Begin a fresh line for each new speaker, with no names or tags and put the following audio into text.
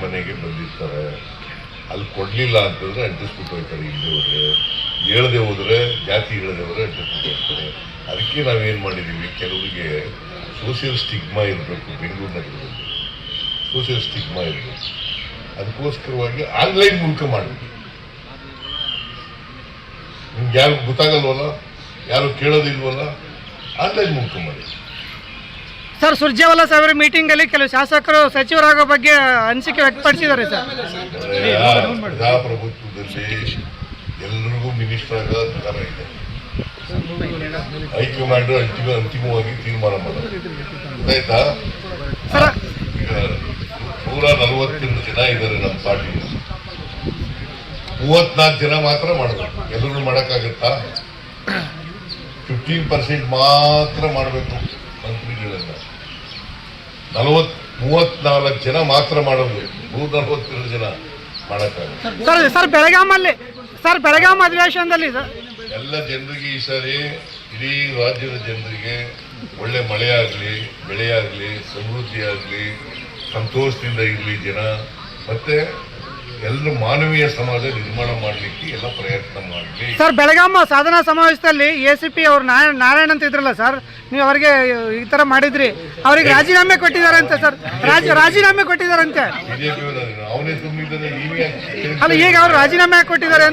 ಮನೆಗೆ ಬಂದಿರ್ತಾರೆ. ಅಲ್ಲಿ ಕೊಡಲಿಲ್ಲ ಅಂತಂದರೆ ಅಂಟಿಸ್ಬಿಟ್ಟು ಹೋಗ್ತಾರೆ. ಇಲ್ಲದೆ ಹೋದರೆ, ಹೇಳದೆ ಹೋದರೆ, ಜಾತಿ ಹೇಳದೆ ಹೋದರೆ ಅಂಟಿಸ್ಬಿಟ್ಟು ಹೋಗ್ತಾರೆ. ಅದಕ್ಕೆ ನಾವೇನು ಮಾಡಿದ್ದೀವಿ, ಕೆಲವರಿಗೆ ಸೋಷಿಯಲ್ ಸ್ಟಿಗ್ಮಾ ಇರಬೇಕು. ಬೆಂಗಳೂರು ನಗರದಲ್ಲಿ ಸೋಷಿಯಲ್ ಸ್ಟಿಗ್ಮಾ ಇರಬೇಕು. ಅದಕ್ಕೋಸ್ಕರವಾಗಿ ಆನ್ಲೈನ್ ಮೂಲಕ ಮಾಡಬೇಕು. ನಿಮ್ಗೆ ಯಾರು ಗೊತ್ತಾಗಲ್ವಲ್ಲ, ಯಾರು ಕೇಳೋದಿಲ್ವಲ್ಲ, ಆನ್ಲೈನ್ ಮೂಲಕ ಮಾಡಿ.
ಸರ್, ಸುರ್ಜೇವಾಲಾ ಸಾಹೇಬ್ರ ಮೀಟಿಂಗ್ ಅಲ್ಲಿ ಕೆಲವು ಶಾಸಕರು ಸಚಿವರಾಗೋ ಬಗ್ಗೆ ಅನಿಸಿಕೆ ವ್ಯಕ್ತಪಡಿಸಿದ್ದಾರೆ ಸರ್.
ಪ್ರಜಾಪ್ರಭುತ್ವದಲ್ಲಿ ಎಲ್ಲರಿಗೂ ಮಿನಿಸ್ಟರ್ ಆಗೋ ಅಧಿಕಾರ ಇದೆ. ಹೈಕಮಾಂಡ್ ಅಂತಿಮವಾಗಿ ತೀರ್ಮಾನ ಮಾಡೋದು. ಗೊತ್ತಾಯ್ತಾ? ಈಗ 142 ಜನ ಇದ್ದಾರೆ ನಮ್ಮ ಪಾರ್ಟಿ. 34 ಜನ ಮಾತ್ರ ಮಾಡಬೇಕು. ಎಲ್ಲರೂ ಮಾಡೋಕ್ಕಾಗತ್ತಾ? 15% ಮಾತ್ರ ಮಾಡಬೇಕು ಮಂತ್ರಿಗಳೆಲ್ಲ. 34 ಜನ ಮಾತ್ರ ಮಾಡೋದು. 142 ಜನ ಮಾಡೋಕ್ಕಾಗಲ್ಲ.
ಸರ್, ಬೆಳಗಾಂ ಅಧಿವೇಶನದಲ್ಲಿ
ಎಲ್ಲ ಜನರಿಗೆ ಈ ಸಾರಿ ಇಡೀ ರಾಜ್ಯದ ಜನರಿಗೆ ಒಳ್ಳೆ ಮಳೆ ಆಗಲಿ, ಬೆಳೆ ಆಗಲಿ, ಸಮೃದ್ಧಿ ಆಗಲಿ, ಸಂತೋಷದಿಂದ ಇರಲಿ ಜನ. ಮತ್ತೆ ಎಲ್ಲರೂ ಮಾನವೀಯ ಸಮಾಜ ನಿರ್ಮಾಣ ಮಾಡಲಿಕ್ಕೆ ಎಲ್ಲ ಪ್ರಯತ್ನ ಮಾಡಲಿ.
ಸರ್, ಬೆಳಗಾಂ ಸಾಧನಾ ಸಮಾವೇಶದಲ್ಲಿ ACP ಅವರು ನಾರಾಯಣ್ ಅಂತ ಇದ್ರಲ್ಲ ಸರ್, ನೀವು ಅವರಿಗೆ ಈ ತರ ಮಾಡಿದ್ರಿ, ಅವ್ರಿಗೆ ರಾಜೀನಾಮೆ ಕೊಟ್ಟಿದ್ದಾರಂತೆ ಸರ್. ರಾಜೀನಾಮೆ ಕೊಟ್ಟಿದ್ದಾರಂತೆ.
ಬಿಜೆಪಿ ಅವನೇ ತುಂಬಿದ್ದಾನೆ.
ಅಲ್ಲ, ಈಗ ಅವ್ರು ರಾಜೀನಾಮೆ ಕೊಟ್ಟಿದ್ದಾರೆ.